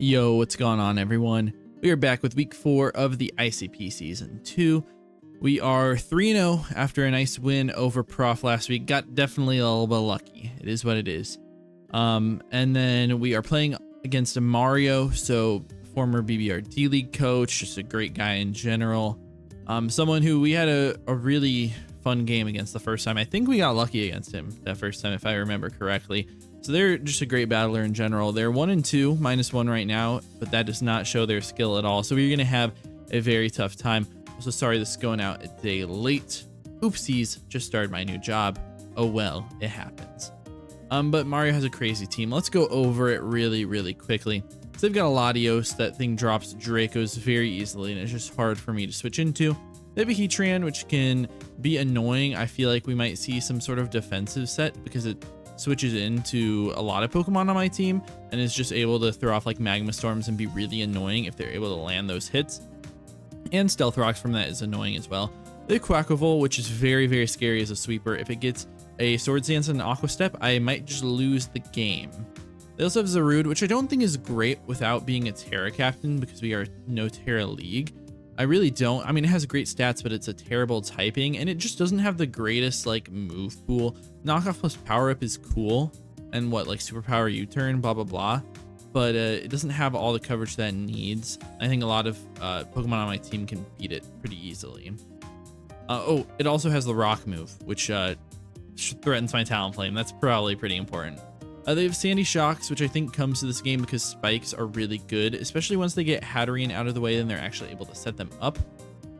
Yo, what's going on, everyone? We are back with week 4 of the ICP season 2. We are 3-0 after a nice win over Prof last week. Got definitely a little bit lucky. It is what it is. And then we are playing against a Mario, so former BBRD League coach, just a great guy in general. Someone who we had a really fun game against the first time. I think we got lucky against him that first time, if I remember correctly. So they're just a great battler in general. They're 1-2, -1 right now, but that does not show their skill at all. So we're going to have a very tough time. Also, sorry this is going out a day late. Oopsies, just started my new job. Oh well, it happens. But Mario has a crazy team. Let's go over it really quickly. So they've got a Latios. That thing drops Dracos very easily, and it's just hard for me to switch into. They have a Heatran, which can be annoying. I feel like we might see some sort of defensive set because it switches into a lot of Pokemon on my team and is just able to throw off like Magma Storms and be really annoying if they're able to land those hits. And Stealth Rocks from that is annoying as well. The Quackavolt, which is very scary as a sweeper. If it gets a Swords Dance and an Aqua Step, I might just lose the game. They also have Zarude, which I don't think is great without being a Terra captain because we are no Terra League. I really don't. I mean, it has great stats, but it's a terrible typing, and it just doesn't have the greatest like move pool. Knockoff plus power up is cool, and what, like superpower U-turn, blah blah, but it doesn't have all the coverage that it needs. I think a lot of Pokemon on my team can beat it pretty easily. Oh, it also has the rock move, which threatens my Talonflame. That's probably pretty important. They have Sandy Shocks, which I think comes to this game because spikes are really good, especially once they get Hatterene out of the way, then they're actually able to set them up.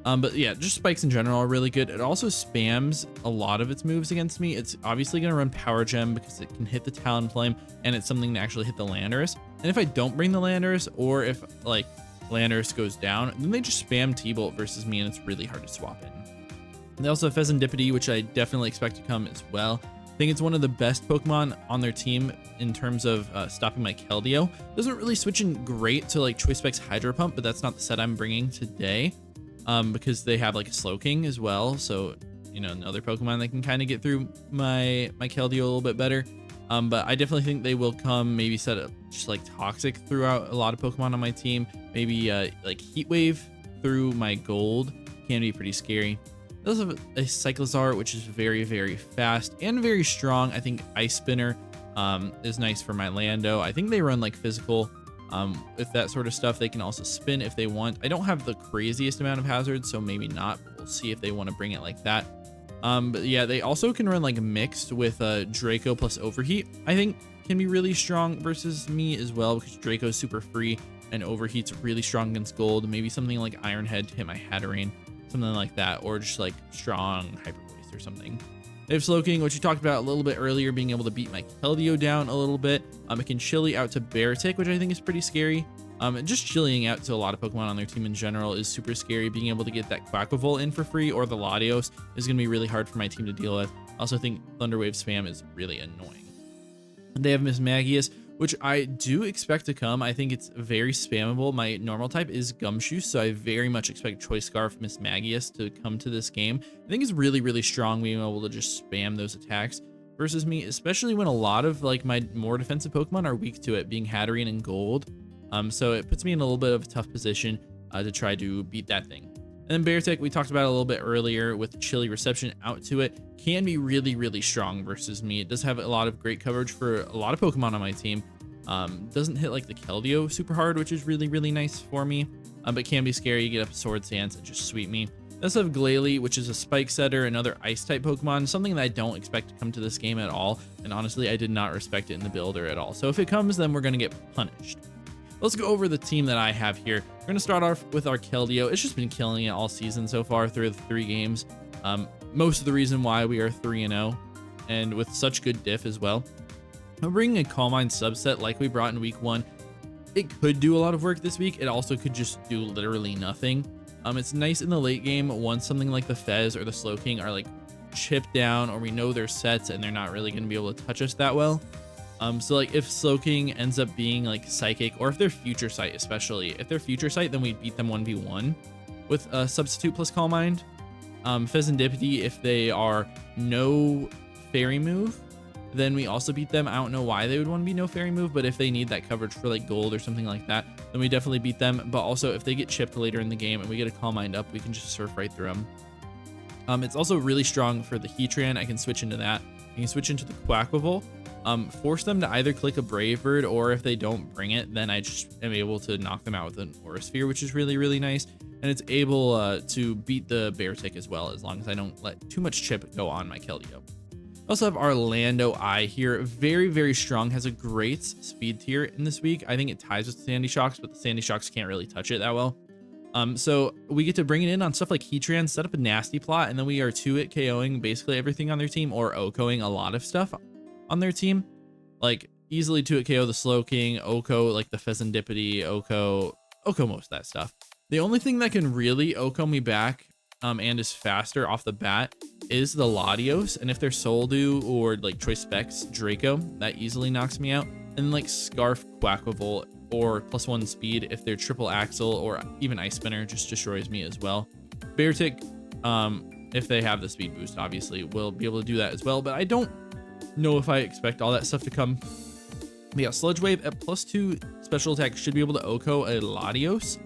But yeah, just spikes in general are really good. It also spams a lot of its moves against me. It's obviously going to run Power Gem because it can hit the Talonflame, and it's something to actually hit the Landorus. And if I don't bring the Landorus, or if like Landorus goes down, then they just spam T-Bolt versus me, and it's really hard to swap in. They also have Pheasantipity, which I definitely expect to come as well. I think it's one of the best Pokemon on their team in terms of stopping my Keldeo. Doesn't really switch in great to like Choice Specs Hydro Pump, but that's not the set I'm bringing today because they have like a Slowking as well. So, you know, another Pokemon that can kind of get through my Keldeo a little bit better. But I definitely think they will come, maybe set up just like Toxic throughout a lot of Pokemon on my team. Maybe like Heat Wave through my Gold can be pretty scary. They also have a Cyclizar, which is very fast and very strong. I think Ice Spinner is nice for my Lando. I think they run like physical with that sort of stuff. They can also spin if they want. I don't have the craziest amount of hazards, so maybe not, but we'll see if they want to bring it like that. But yeah, they also can run like mixed with Draco plus Overheat. I think can be really strong versus me as well because Draco is super free and Overheat's really strong against Gold. Maybe something like Iron Head to hit my Hatterene. Something like that, or just like strong Hyper Voice or something. They have Slowking, which we talked about a little bit earlier, being able to beat my Keldeo down a little bit. It can Chili out to Beartic, which I think is pretty scary. And just chilling out to a lot of Pokemon on their team in general is super scary. Being able to get that Quackavolt in for free or the Latios is going to be really hard for my team to deal with. I also think Thunderwave spam is really annoying. They have Mismagius, which I do expect to come. I think it's very spammable. My normal type is Gumshoe, so I very much expect Choice Scarf Mismagius to come to this game. I think it's really strong being able to just spam those attacks versus me, especially when a lot of like my more defensive Pokemon are weak to it, being Hatterene and Gold. So it puts me in a little bit of a tough position to try to beat that thing. And then Beartic, we talked about a little bit earlier with Chili Reception out to it, can be really strong versus me. It does have a lot of great coverage for a lot of Pokemon on my team. Doesn't hit like the Keldeo super hard, which is really nice for me, but can be scary. You get up a Swords Dance and just sweep me. They also have Glalie, which is a Spike Setter, another Ice type Pokemon, something that I don't expect to come to this game at all. And honestly, I did not respect it in the builder at all. So if it comes, then we're going to get punished. Let's go over the team that I have here. We're going to start off with our Keldeo. It's just been killing it all season so far through the 3 games. Most of the reason why we are 3-0 and with such good diff as well. I'm bringing a Calm Mind subset like we brought in week 1. It could do a lot of work this week. It also could just do literally nothing. It's nice in the late game once something like the Fez or the Slowking are like chipped down, or we know their sets and they're not really going to be able to touch us that well. So like if Slowking ends up being like Psychic, or if they're Future Sight, especially if they're Future Sight, then we beat them 1v1 with a Substitute plus Calm Mind. Pheasantipity, if they are no Fairy move, then we also beat them. I don't know why they would want to be no fairy move, but if they need that coverage for like gold or something like that, then we definitely beat them. But also if they get chipped later in the game and we get a Calm Mind up, we can just surf right through them. It's also really strong for the Heatran. I can switch into that. I can switch into the Quaquaval, force them to either click a Brave Bird, or if they don't bring it, then I just am able to knock them out with an Aura Sphere, which is really, really nice. And it's able to beat the Beartic as well, as long as I don't let too much chip go on my Keldeo. Also have our Lando Eye here, very, very strong, has a great speed tier in this week. I think it ties with Sandy Shocks, but the Sandy Shocks can't really touch it that well. So we get to bring it in on stuff like Heatran, set up a nasty plot, and then we are 2-hit KOing basically everything on their team, or OHKOing a lot of stuff on their team. Like easily 2-hit KO the Slowking, OHKO like the Pheasantipity, OHKO most of that stuff. The only thing that can really OHKO me back and is faster off the bat is the Latios, and if they're Soldew or like Choice Specs Draco, that easily knocks me out. And like Scarf Quaquaval or +1 speed if they're Triple Axle, or even Ice Spinner just destroys me as well. Beartic, if they have the speed boost, obviously will be able to do that as well, but I don't know if I expect all that stuff to come. But yeah, Sludge Wave at +2 special attack should be able to OHKO a Latios.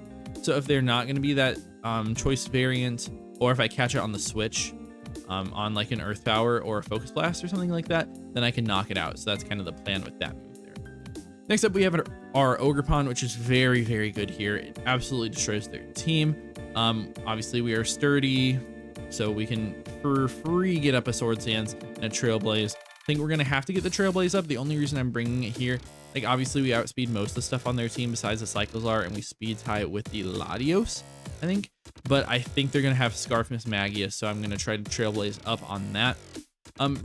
So if they're not going to be that choice variant, or if I catch it on the switch on like an Earth Power or a Focus Blast or something like that, then I can knock it out. So that's kind of the plan with that move there. Next up, we have our Ogerpon, which is very, very good here. It absolutely destroys their team. Obviously, we are sturdy, so we can for free get up a Swords Dance and a Trailblaze. I think we're going to have to get the Trailblaze up. The only reason I'm bringing it here, like obviously we outspeed most of the stuff on their team besides the Cyclizar, and we speed tie it with the Latios, I think. But I think they're going to have Scarf Miss Magia, so I'm going to try to Trailblaze up on that.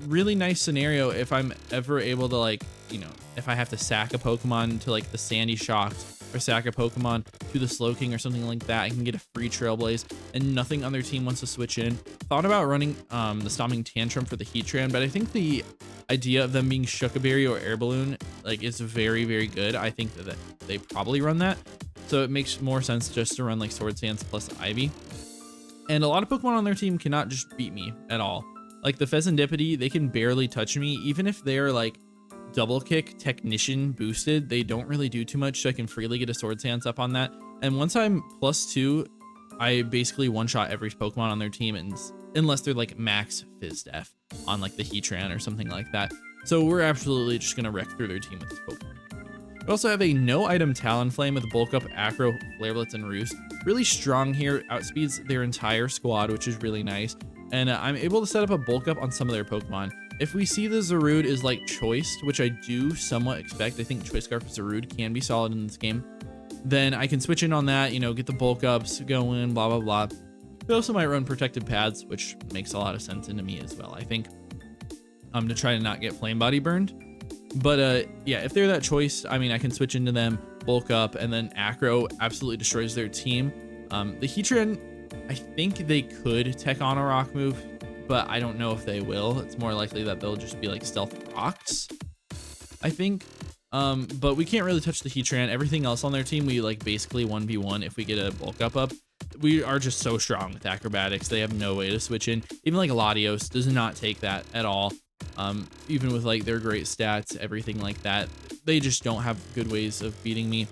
Really nice scenario if I'm ever able to, like, you know, if I have to sack a Pokemon to like the Sandy Shocks, or sack a Pokemon to the Slowking or something like that, I can get a free Trailblaze and nothing on their team wants to switch in. Thought about running the Stomping Tantrum for the Heatran, but I think the idea of them being Shuckaberry or Air Balloon like is very, very good. I think that they probably run that, so it makes more sense just to run like Swords Dance plus Ivy. And a lot of Pokemon on their team cannot just beat me at all. Like the Pheasantipity, they can barely touch me, even if they're like Double Kick Technician boosted, they don't really do too much, so I can freely get a Swords Dance up on that. And once I'm +2, I basically one-shot every Pokemon on their team, and unless they're like max Fizz Def on like the Heatran or something like that. So we're absolutely just gonna wreck through their team with this Pokemon. We also have a no-item Talonflame with Bulk Up, Acro, Flare Blitz, and Roost. Really strong here, outspeeds their entire squad, which is really nice. And I'm able to set up a Bulk Up on some of their Pokemon. If we see the Zarude is like choiced, which I do somewhat expect, I think Choice Scarf Zarude can be solid in this game, then I can switch in on that, you know, get the Bulk Ups going, blah, blah, blah. We also might run Protected Pads, which makes a lot of sense into me as well, I think, to try to not get Flame Body burned. But yeah, if they're that choiced, I mean, I can switch into them, Bulk Up, and then Acro absolutely destroys their team. The Heatran, I think they could tech on a rock move, but I don't know if they will. It's more likely that they'll just be like Stealth Rocks, I think. But we can't really touch the Heatran. Everything else on their team, we like basically 1v1 if we get a Bulk Up. We are just so strong with Acrobatics. They have no way to switch in. Even like Latios does not take that at all. Even with like their great stats, everything like that, they just don't have good ways of beating me.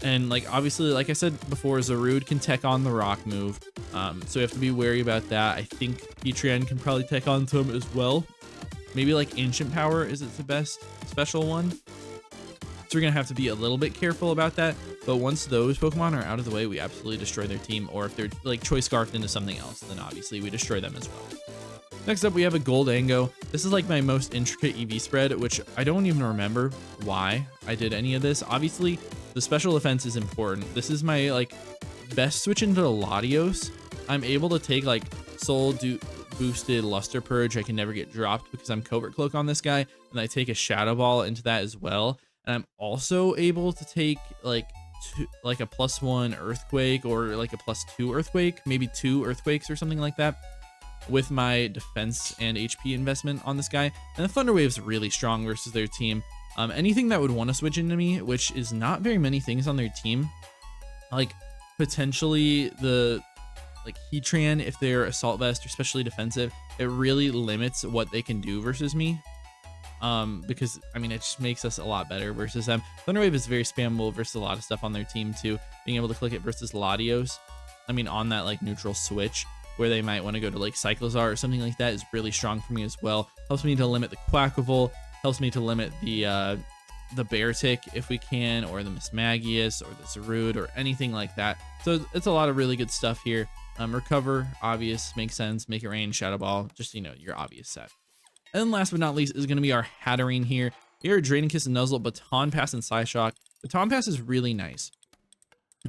And like obviously, like I said before, Zarude can tech on the rock move, so you have to be wary about that. I think Heatran can probably tech onto him as well. Maybe like Ancient Power is it the best special one, so we're gonna have to be a little bit careful about that. But once those Pokemon are out of the way, we absolutely destroy their team. Or if they're like Choice Scarfed into something else, then obviously we destroy them as well. Next up, we have a Goldango. This is like my most intricate EV spread, which I don't even remember why I did any of this. Obviously, the special defense is important. This is my like best switch into Latios. I'm able to take like Soul boosted Luster Purge. I can never get dropped because I'm Covert Cloak on this guy, and I take a Shadow Ball into that as well. And I'm also able to take like a +1 Earthquake, or like a +2 Earthquake, maybe 2 Earthquakes or something like that, with my defense and HP investment on this guy. And the Thunder Wave is really strong versus their team. Anything that would want to switch into me, which is not very many things on their team, like potentially the like Heatran, if they're Assault Vest or especially defensive, it really limits what they can do versus me. because I mean, it just makes us a lot better versus them. Thunderwave is very spammable versus a lot of stuff on their team too. Being able to click it versus Latios, I mean, on that like neutral switch where they might want to go to like Cyclozar or something like that is really strong for me as well. Helps me to limit the Quackable, helps me to limit the Beartic if we can, or the Mismagius or the Zarude or anything like that. So it's a lot of really good stuff here. Recover, obvious, makes sense. Make it rain, Shadow Ball, just, you know, your obvious set. And then last but not least is going to be our Hatterene here. Here are Draining Kiss and Nuzzle, Baton Pass, and Psyshock. Baton Pass is really nice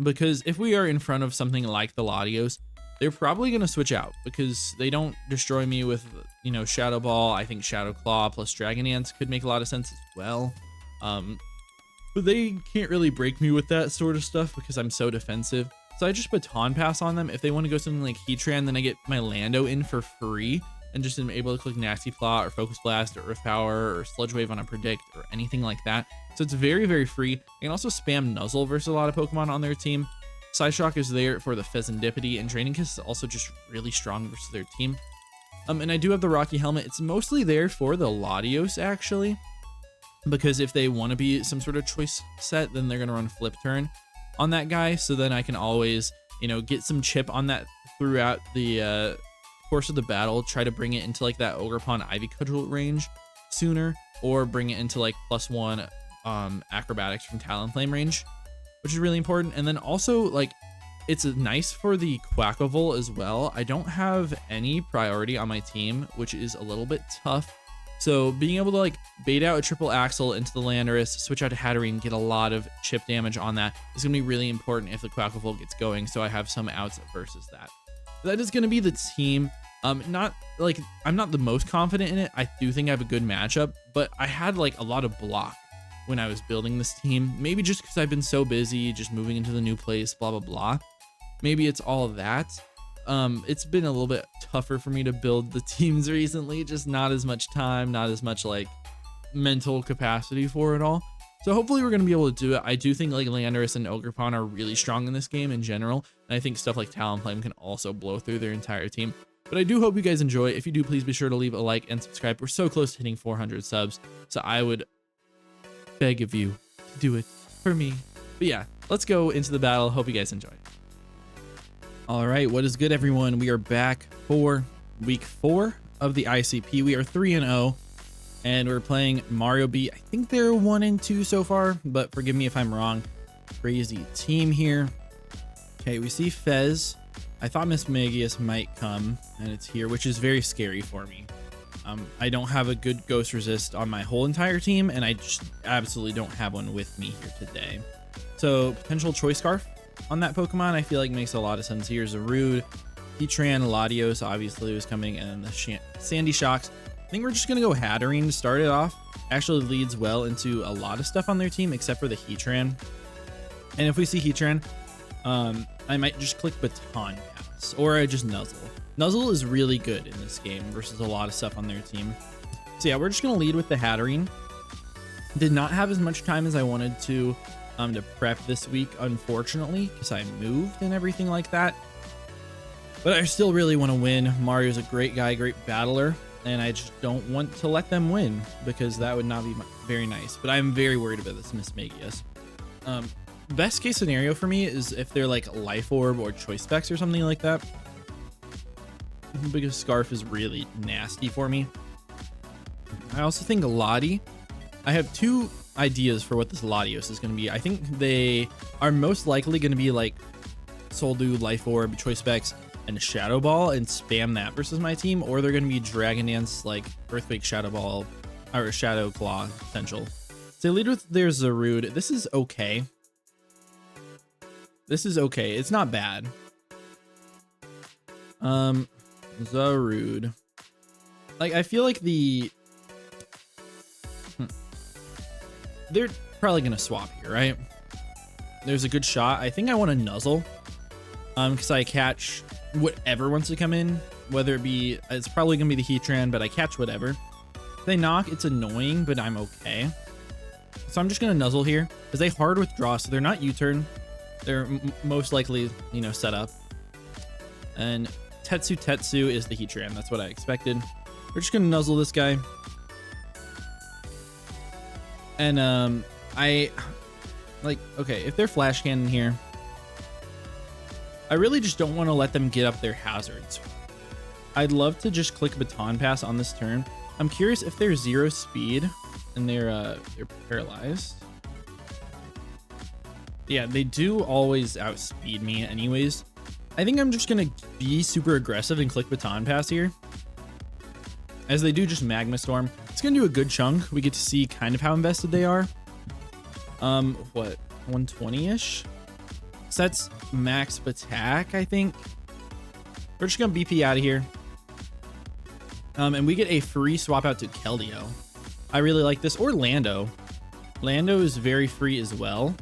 because if we are in front of something like the Latios, they're probably going to switch out because they don't destroy me with, you know, Shadow Ball. I think Shadow Claw plus Dragon Dance could make a lot of sense as well. But they can't really break me with that sort of stuff because I'm so defensive. So I just Baton Pass on them. If they want to go something like Heatran, then I get my Lando in for free and just am able to click Nasty Plot or Focus Blast or Earth Power or Sludge Wave on a Predict or anything like that. So it's very, very free. I can also spam Nuzzle versus a lot of Pokemon on their team. Psyshock is there for the Pheasantipity, and Draining Kiss is also just really strong versus their team. And I do have the Rocky Helmet. It's mostly there for the Latios, actually, because if they want to be some sort of choice set, then they're going to run Flip Turn on that guy. So then I can always, you know, get some chip on that throughout the course of the battle, try to bring it into like that Ogerpon Ivy Cudgel range sooner, or bring it into like +1 acrobatics from Talonflame range, which is really important. And then also, like, it's nice for the Quackable as well. I don't have any priority on my team, which is a little bit tough. So being able to like bait out a triple Axle into the Landorus, switch out to Hatterene, get a lot of chip damage on that is going to be really important if the Quackable gets going. So I have some outs versus that. That is going to be the team. Not like I'm not the most confident in it. I do think I have a good matchup, but I had like a lot of block when I was building this team. Maybe just because I've been so busy just moving into the new place, blah, blah, blah. Maybe it's all of that. It's been a little bit tougher for me to build the teams recently, just not as much time, not as much like mental capacity for it all. So hopefully we're going to be able to do it. I do think like Landorus and Ogerpon are really strong in this game in general. And I think stuff like Talonflame can also blow through their entire team. But I do hope you guys enjoy. If you do, please be sure to leave a like and subscribe. We're so close to hitting 400 subs. So I would beg of you to do it for me. But yeah, let's go into the battle. Hope you guys enjoy. All right, what is good, everyone? We are back for week 4 of the ICP. We are 3-0, and we're playing Mario B. I think they're 1-2 so far, but forgive me if I'm wrong. Crazy team here. Okay, we see Fez. I thought Mismagius might come, and it's here, which is very scary for me. I don't have a good Ghost Resist on my whole entire team, and I just absolutely don't have one with me here today. So potential Choice Scarf on that Pokemon, I feel like makes a lot of sense. Here's Zarude, Heatran, Latios obviously was coming, and the Sandy Shocks. I think we're just gonna go Hatterene to start it off. Actually leads well into a lot of stuff on their team except for the Heatran. And if we see Heatran, I might just click Baton Pass, or I just Nuzzle. Nuzzle is really good in this game versus a lot of stuff on their team. So yeah, we're just gonna lead with the Hatterene. Did not have as much time as I wanted to prep this week, unfortunately, because I moved and everything like that. But I still really want to win. Mario's a great guy, great battler, and I just don't want to let them win because that would not be very nice. But I'm very worried about this Mismagius. Best case scenario for me is if they're like Life Orb or Choice Specs or something like that, because Scarf is really nasty for me. I also think Lottie. I have 2 ideas for what this Latios is going to be. I think they are most likely going to be like Soldew, Life Orb, Choice Specs, and Shadow Ball and spam that versus my team, or they're going to be Dragon Dance, like Earthquake, Shadow Ball, or Shadow Claw potential. So they lead with their Zarude. This is okay. This is okay. It's not bad. Zarude. Like, I feel like they're probably gonna swap here, right? There's a good shot. I think I want to Nuzzle, because I catch whatever wants to come in, whether it be, it's probably gonna be the Heatran, but I catch whatever. If they knock, it's annoying, but I'm okay. So I'm just gonna Nuzzle here because they hard withdraw, so they're not U-turn. They're most likely, you know, set up. And Tetsu is the Heatran. That's what I expected. We're just gonna Nuzzle this guy. And I like, okay, if they're flash cannon here, I really just don't want to let them get up their hazards. I'd love to just click baton pass on this turn. I'm curious if they're 0 speed and they're paralyzed. Yeah, they do always outspeed me anyways. I think I'm just gonna be super aggressive and click baton pass here, as they do just magma storm. It's gonna do a good chunk. We get to see kind of how invested they are. What, 120-ish? So that's max attack, I think. We're just gonna BP out of here. And we get a free swap out to Keldeo. I really like this, or Lando. Lando is very free as well.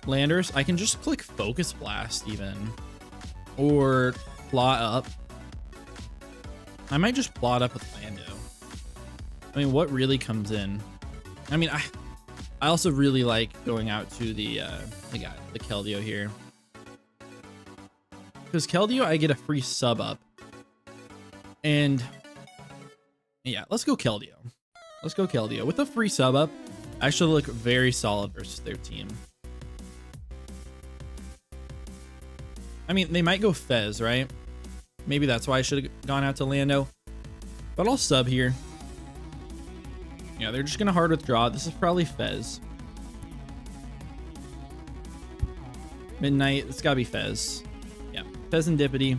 Landers, I can just click Focus Blast even, or plot up. I might just plot up with Lando. I mean, what really comes in? I mean, I also really like going out to the Keldeo here, because Keldeo I get a free sub up, and yeah, let's go Keldeo. Let's go Keldeo with a free sub up. I should look very solid versus their team. I mean, they might go Fez, right? Maybe that's why I should have gone out to Lando. But I'll sub here. Yeah, they're just going to hard withdraw. This is probably Fez. Midnight. It's got to be Fez. Yeah, Fez and Dippity.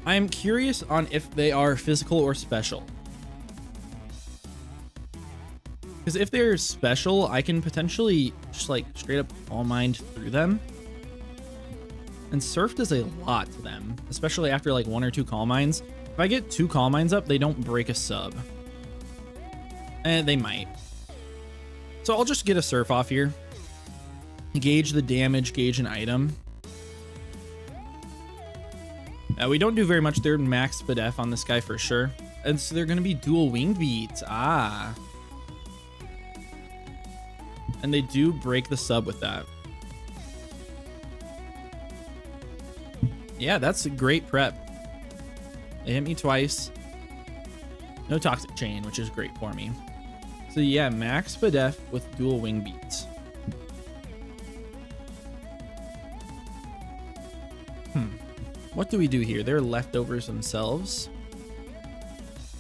I'm curious on if they are physical or special. Because if they're special, I can potentially just like straight up All Mind through them. And Surf does a lot to them, especially after like 1 or 2 Calm Minds. If I get 2 Calm Minds up, they don't break a sub. And they might. So I'll just get a Surf off here. Gauge the damage, gauge an item. We don't do very much. They're max speed F on this guy for sure. And so they're going to be dual wing beats. Ah. And they do break the sub with that. Yeah, that's a great prep. They hit me twice. No toxic chain, which is great for me. So yeah, max Spadef with dual wing beats. What do we do here? They're leftovers themselves.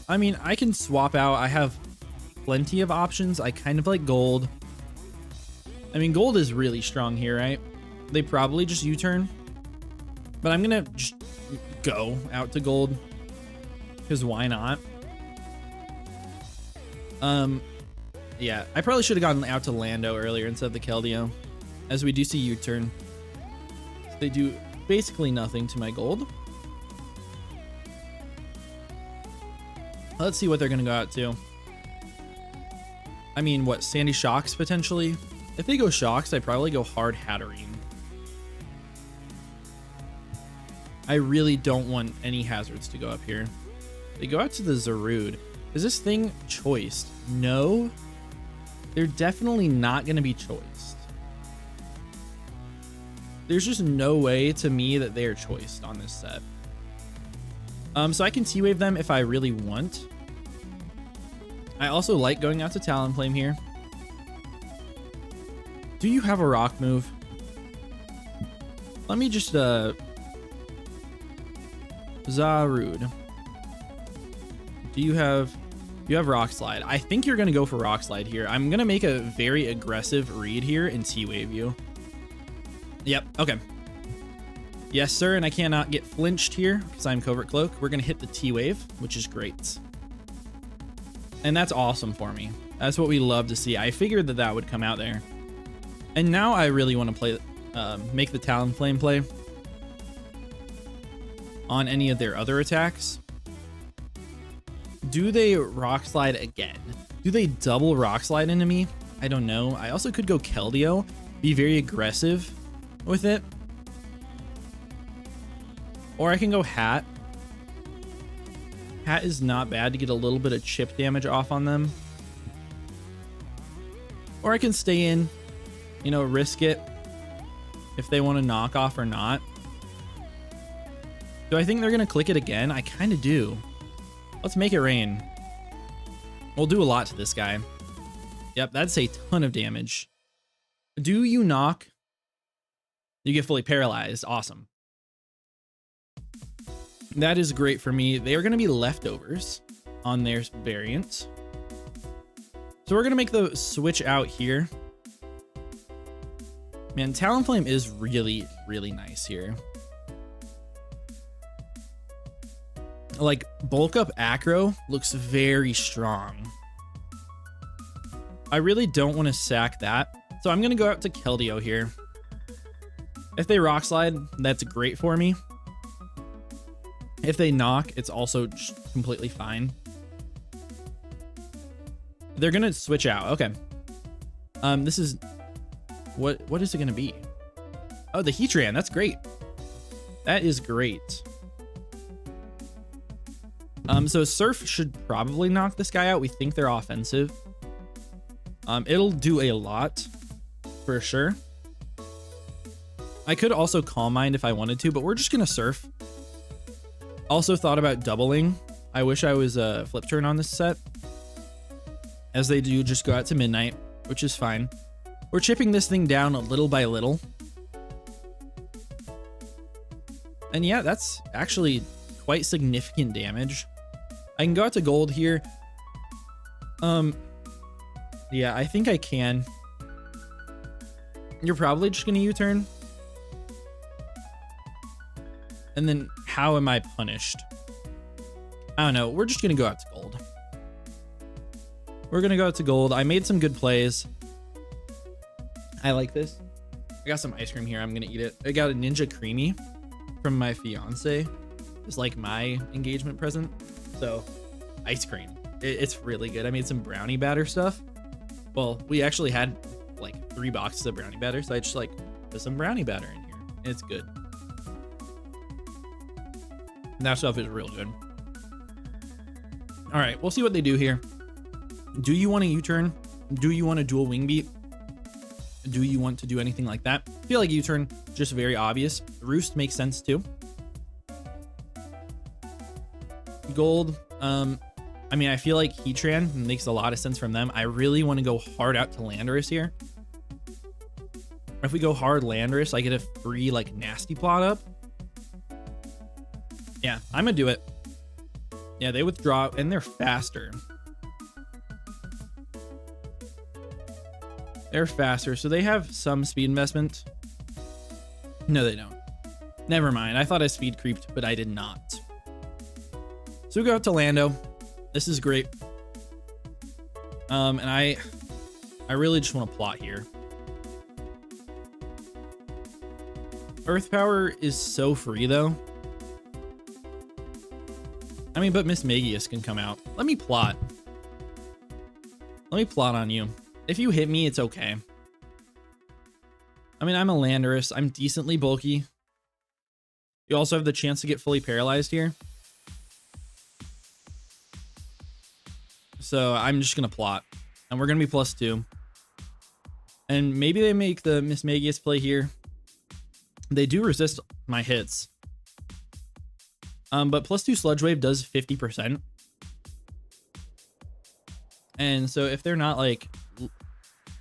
I mean, I can swap out. I have plenty of options. I kind of like gold. I mean, gold is really strong here, right? They probably just U-turn. But I'm going to just go out to gold. Because why not? Yeah, I probably should have gotten out to Lando earlier instead of the Keldeo. As we do see U-turn. They do basically nothing to my gold. Let's see what they're going to go out to. I mean, what, Sandy Shocks potentially? If they go Shocks, I'd probably go hard Hatterene. I really don't want any hazards to go up here. They go out to the Zarude. Is this thing choiced? No. They're definitely not going to be choiced. There's just no way to me that they are choiced on this set. So I can T-Wave them if I really want. I also like going out to Talonflame here. Do you have a rock move? Let me just Zarude. Do you have Rock Slide? I think you're gonna go for Rock Slide here. I'm gonna make a very aggressive read here and T-Wave you. Yep, okay. Yes, sir, and I cannot get flinched here because I'm Covert Cloak. We're gonna hit the T-Wave, which is great. And that's awesome for me. That's what we love to see. I figured that that would come out there. And now I really want to play, make the Talonflame play on any of their other attacks. Do they Rock Slide again? Do they double Rock Slide into me? I don't know. I also could go Keldeo, be very aggressive with it. Or I can go Hat. Hat is not bad to get a little bit of chip damage off on them. Or I can stay in, you know, risk it if they want to knock off or not. Do I think they're going to click it again? I kind of do. Let's make it rain. We'll do a lot to this guy. Yep, that's a ton of damage. Do you knock? You get fully paralyzed. Awesome. That is great for me. They are going to be leftovers on their variant. So we're going to make the switch out here. Man, Talonflame is really, really nice here. Like, bulk up Acro looks very strong. I really don't want to sack that. So I'm going to go out to Keldeo here. If they Rock Slide, that's great for me. If they knock, it's also completely fine. They're going to switch out. Okay. This is... What is it going to be? Oh, the Heatran. That's great. That is great. So Surf should probably knock this guy out. We think they're offensive. It'll do a lot for sure. I could also Calm Mind if I wanted to, but we're just going to Surf. Also thought about doubling. I wish I was a Flip Turn on this set, as they do just go out to Midnight, which is fine. We're chipping this thing down a little by little. And yeah, that's actually quite significant damage. I can go out to Gold here. Yeah, I think I can. You're probably just going to U-turn. And then how am I punished? I don't know. We're just going to go out to Gold. We're going to go out to Gold. I made some good plays. I like this. I got some ice cream here. I'm going to eat it. I got a Ninja Creamy from my fiance. It's like my engagement present. So, ice cream. It's really good. I made some brownie batter stuff. Well, we actually had like 3 boxes of brownie batter. So I just like put some brownie batter in here. It's good. And that stuff is real good. All right, we'll see what they do here. Do you want to U-turn? Do you want to dual wing beat? Do you want to do anything like that? I feel like U-turn, just very obvious. Roost makes sense too. Gold. I mean, I feel like Heatran makes a lot of sense from them. I really want to go hard out to Landorus here. If we go hard Landorus, I get a free like nasty plot up. Yeah, I'm gonna do it. Yeah, they withdraw and they're faster. They're faster, so they have some speed investment. No, they don't. Never mind. I thought I speed creeped, but I did not. So we go out to Lando. This is great. And I really just want to plot here. Earth Power is so free, though. I mean, but Miss Magius can come out. Let me plot. Let me plot on you. If you hit me, it's okay. I mean, I'm a Landorus. I'm decently bulky. You also have the chance to get fully paralyzed here. So I'm just going to plot. And we're going to be +2. And maybe they make the Miss Magius play here. They do resist my hits. But +2 Sludge Wave does 50%. And so if they're not like...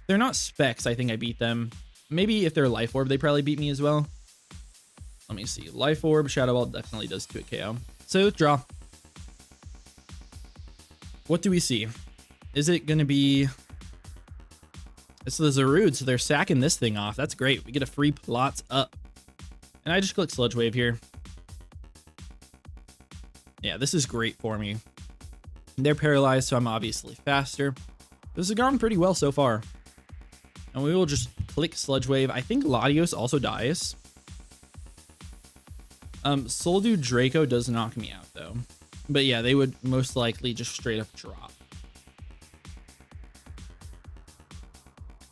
They're not specs, I think I beat them. Maybe if they're Life Orb, they probably beat me as well. Let me see. Life Orb, Shadow Ball definitely does 2 KO. So draw. What do we see? Is it going to be... It's the Zarude, so they're sacking this thing off. That's great. We get a free plots up. And I just click Sludge Wave here. Yeah, this is great for me. They're paralyzed, so I'm obviously faster. This has gone pretty well so far. And we will just click Sludge Wave. I think Latios also dies. Soldude Draco does knock me out, though. But yeah, they would most likely just straight up drop.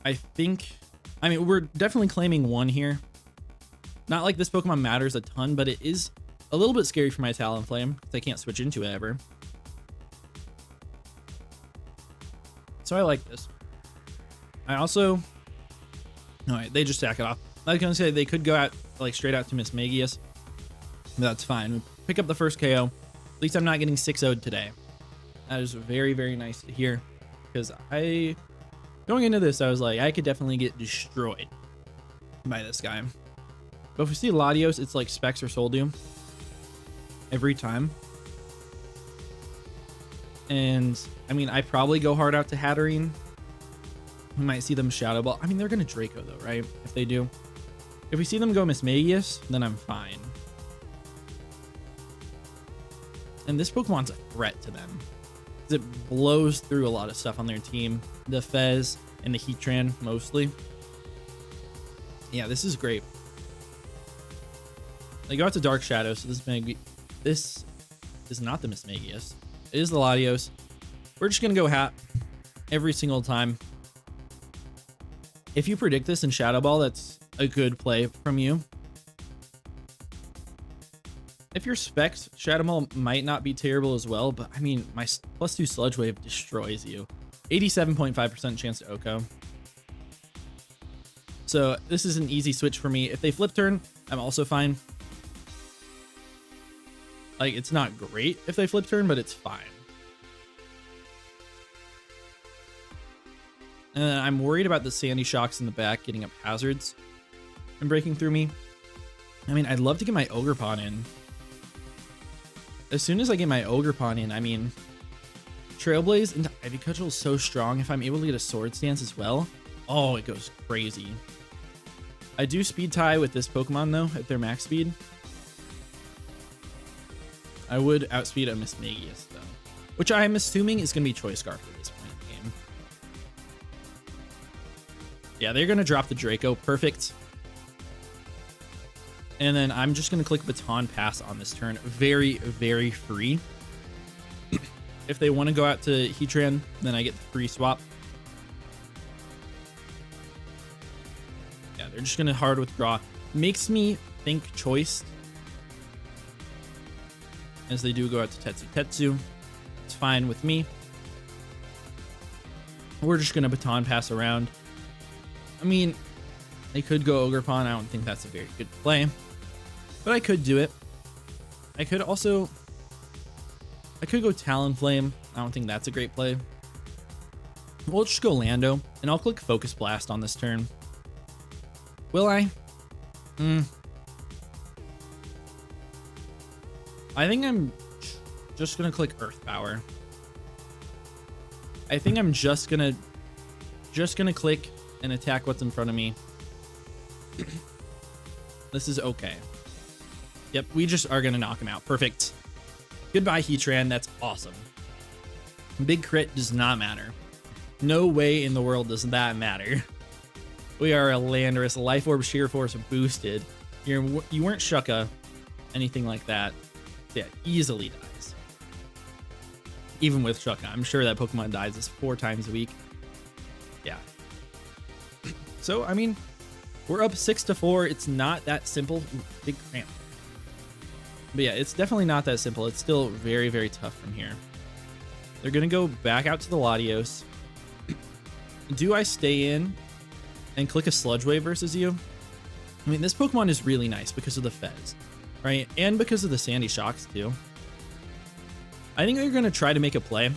I think... I mean, we're definitely claiming 1 here. Not like this Pokemon matters a ton, but it is a little bit scary for my Talonflame, because I can't switch into it ever. So I like this. I also... Alright, they just sack it off. I was going to say, they could go out, like, straight out to Miss Magius. That's fine. We pick up the first KO. At least I'm not getting 6-0'd today. That is very, very nice to hear, because going into this, I was like, I could definitely get destroyed by this guy. But if we see Latios, it's like Specs or Soldium every time. And I mean, I probably go hard out to Hatterene. We might see them Shadow Ball. I mean, they're going to Draco though, right? If they do. If we see them go Mismagius, then I'm fine. And this Pokemon's a threat to them. It blows through a lot of stuff on their team. The Fez and the Heatran mostly. Yeah, this is great. They go out to Dark Shadow, so this is not the Mismagius. It is the Latios. We're just going to go Hat every single time. If you predict this in Shadow Ball, that's a good play from you. If you're Specs, Shadow Ball might not be terrible as well, but I mean, my +2 Sludge Wave destroys you. 87.5% chance to Oko. So this is an easy switch for me. If they flip turn, I'm also fine. Like, it's not great if they flip turn, but it's fine. And I'm worried about the Sandy Shocks in the back getting up hazards and breaking through me. I mean, I'd love to get my Ogerpon in. As soon as I get my Ogerpon in, I mean, Trailblaze into Ivy Cudgel is so strong. If I'm able to get a Sword Stance as well, oh, it goes crazy. I do Speed Tie with this Pokemon, though, at their max speed. I would outspeed a Mismagius, though, which I'm assuming is going to be Choice Scarf at this point in the game. Yeah, they're going to drop the Draco. Perfect. And then I'm just going to click Baton Pass on this turn. Very, very free. If they want to go out to Heatran, then I get the free swap. Yeah, they're just going to hard withdraw. Makes me think Choice, as they do go out to Tetsu. It's fine with me. We're just going to Baton Pass around. I mean, they could go Ogerpon. I don't think that's a very good play, but I could do it. I could go Talonflame. I don't think that's a great play. We'll just go Lando, and I'll click Focus Blast on this turn. Will I? I think I'm just going to click Earth Power. I think I'm just going to click and attack what's in front of me. This is okay. Yep, we just are going to knock him out. Perfect. Goodbye, Heatran. That's awesome. Big crit does not matter. No way in the world does that matter. We are a Landorus. Life Orb Sheer Force boosted. You weren't Shucka, anything like that. Yeah, easily dies. Even with Shucka. I'm sure that Pokemon dies this 4 times a week. Yeah. So, I mean, we're up 6-4. It's not that simple. Ooh, big cramp. But yeah, it's definitely not that simple. It's still very, very tough from here. They're going to go back out to the Latios. Do I stay in and click a Sludge Wave versus you? I mean, this Pokemon is really nice because of the Fez, right? And because of the Sandy Shocks, too. I think they're going to try to make a play.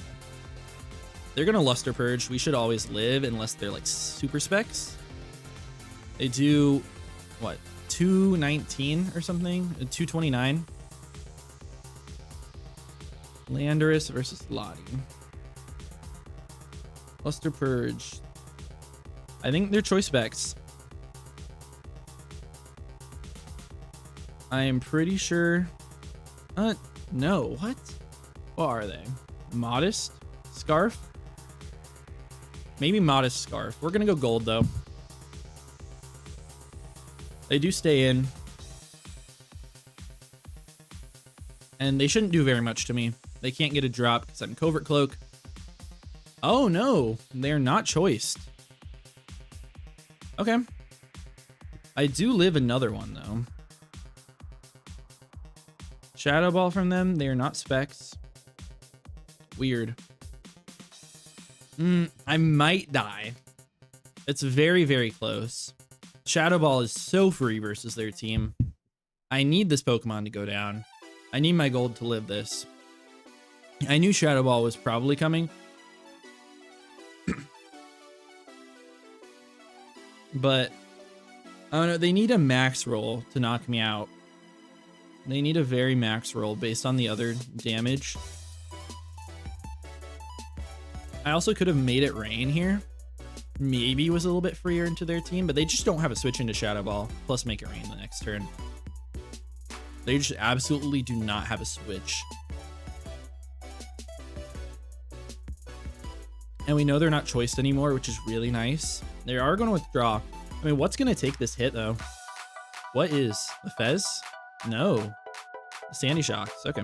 They're going to Luster Purge. We should always live unless they're like Super Specs. They do, what, 219 or something? 229? Landorus versus Lottie. Luster Purge. I think they're Choice Specs. I am pretty sure. No, what? What are they? Modest? Scarf? Maybe Modest Scarf. We're gonna go Gold, though. They do stay in. And they shouldn't do very much to me. They can't get a drop because I'm Covert Cloak. Oh, no. They're not choiced. Okay. I do live another one, though. Shadow Ball from them. They are not Specs. Weird. I might die. It's very, very close. Shadow Ball is so free versus their team. I need this Pokemon to go down. I need my gold to live this. I knew Shadow Ball was probably coming. But I don't know, they need a max roll to knock me out. They need a very max roll based on the other damage. I also could have made it rain here. Maybe was a little bit freer into their team, but they just don't have a switch into Shadow Ball, plus make it rain the next turn. They just absolutely do not have a switch. And we know they're not choiced anymore, which is really nice. They are going to withdraw. I mean, what's going to take this hit, though? What is? The Fez? No. The Sandy Shocks. Okay.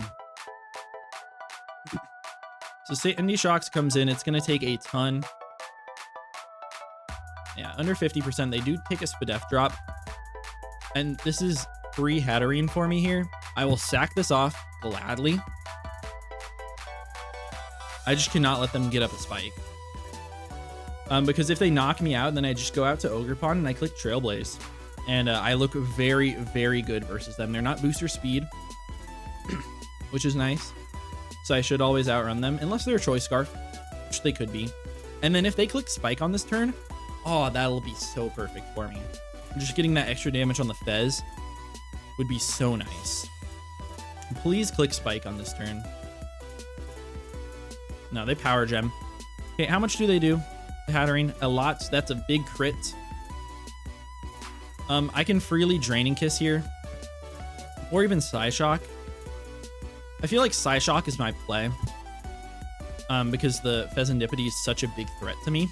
So Sandy Shocks comes in. It's going to take a ton. Yeah, under 50%. They do take a Spadef drop. And this is free Hatterene for me here. I will sack this off gladly. I just cannot let them get up a spike. Because if they knock me out, then I just go out to Ogerpon and I click Trailblaze. And I look very, very good versus them. They're not booster speed, which is nice. So I should always outrun them, unless they're a Choice Scarf, which they could be. And then if they click Spike on this turn, oh, that'll be so perfect for me. Just getting that extra damage on the Fez would be so nice. Please click Spike on this turn. No, they Power Gem. Okay, how much do they do? Hatterene, a lot. That's a big crit. I can freely Draining Kiss here, or even Psyshock. I feel like Psyshock is my play, because the Pheasantipity is such a big threat to me.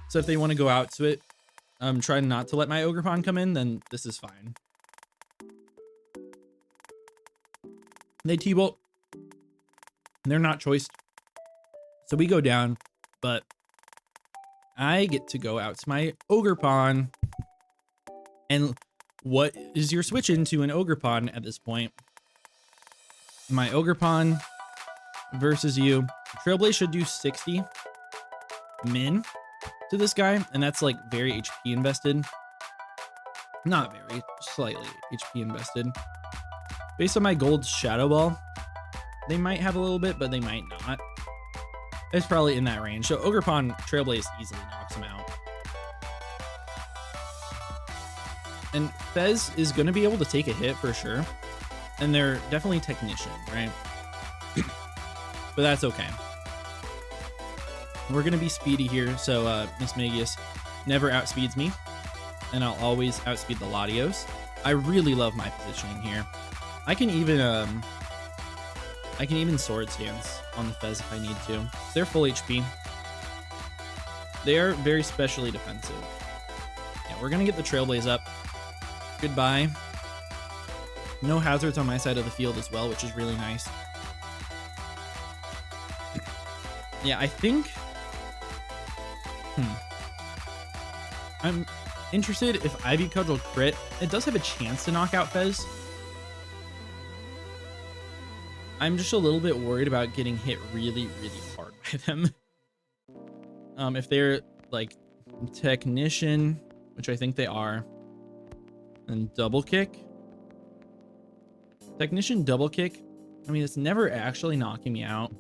So if they want to go out to it, try not to let my Ogerpon come in, then this is fine. They T-Bolt. They're not choiced. So we go down, but I get to go out to my Ogerpon. And what is your switch into an Ogerpon at this point? My Ogerpon versus you. Trailblaze should do 60 min to this guy, and that's like very HP invested. Not very, slightly HP invested. Based on my gold Shadow Ball, they might have a little bit, but they might not. It's probably in that range. So Ogerpon Trailblaze easily knocks him out. And Fez is going to be able to take a hit for sure. And they're definitely Technician, right? But that's okay. We're going to be speedy here. So Mismagius never outspeeds me. And I'll always outspeed the Latios. I really love my positioning here. I can even Sword Stance on the Fez if I need to. They're full HP. They are very specially defensive. Yeah, we're going to get the Trailblaze up. Goodbye. No hazards on my side of the field as well, which is really nice. Yeah, I think... I'm interested if Ivy Cudgel crit. It does have a chance to knock out Fez. I'm just a little bit worried about getting hit really, really hard by them. If they're like Technician, which I think they are, and Double Kick. Technician Double Kick. I mean, it's never actually knocking me out.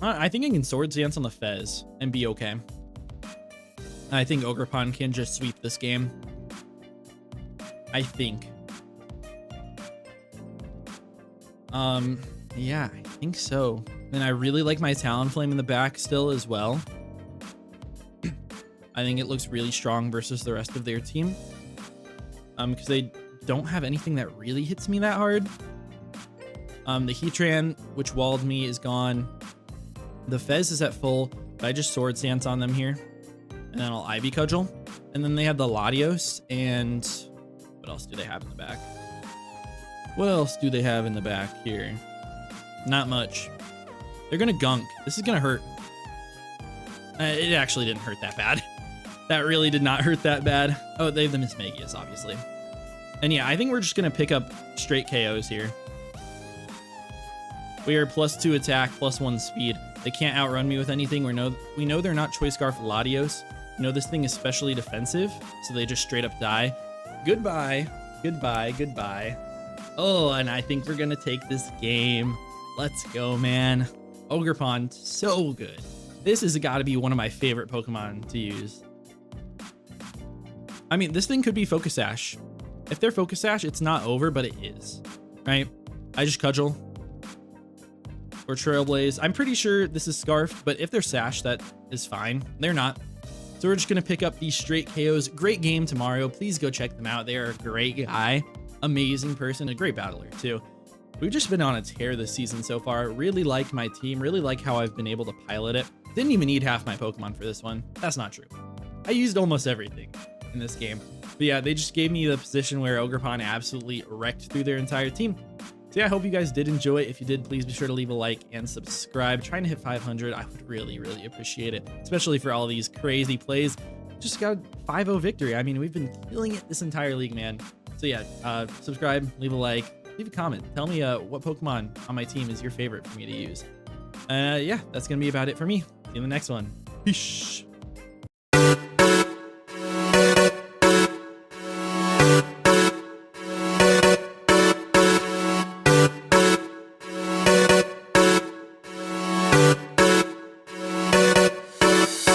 I think I can Sword Dance on the Fez and be okay. I think Ogerpon can just sweep this game. I think. Yeah, I think so. And I really like my Talonflame in the back still as well. I think it looks really strong versus the rest of their team. Because they don't have anything that really hits me that hard. The Heatran, which walled me, is gone. The Fez is at full, but I just Sword Stance on them here. And then I'll Ivy Cudgel. And then they have the Latios, and what else do they have in the back? What else do they have in the back here? Not much. They're gonna gunk. This is gonna hurt. It actually didn't hurt that bad. That really did not hurt that bad. Oh, they have the Mismagius, obviously. And yeah, I think we're just gonna pick up straight KOs here. We are +2 attack, +1 speed. They can't outrun me with anything. We know they're not Choice Scarf Latios. You know, this thing is specially defensive, so they just straight up die. Goodbye. Goodbye. Goodbye. Oh, and I think we're gonna take this game. Let's go, man. Ogerpon, so good. This has got to be one of my favorite Pokemon to use. I mean, this thing could be Focus Sash. If they're Focus Sash, it's not over, but it is, right? I just Cudgel or Trailblaze. I'm pretty sure this is Scarf, but if they're Sash, that is fine. They're not. So we're just going to pick up these straight KOs. Great game to Mario. Please go check them out. They are a great guy, amazing person, a great battler too. We've just been on a tear this season so far. Really like my team. Really like how I've been able to pilot it. Didn't even need half my Pokemon for this one. That's not true. I used almost everything in this game. But yeah, they just gave me the position where Ogerpon absolutely wrecked through their entire team. So yeah, I hope you guys did enjoy it. If you did, please be sure to leave a like and subscribe. Trying to hit 500, I would really, really appreciate it, especially for all these crazy plays. Just got a 5-0 victory. I mean, we've been killing it this entire league, man. So yeah, subscribe, leave a like, leave a comment. Tell me what Pokemon on my team is your favorite for me to use. Yeah, that's going to be about it for me. See you in the next one. Peace.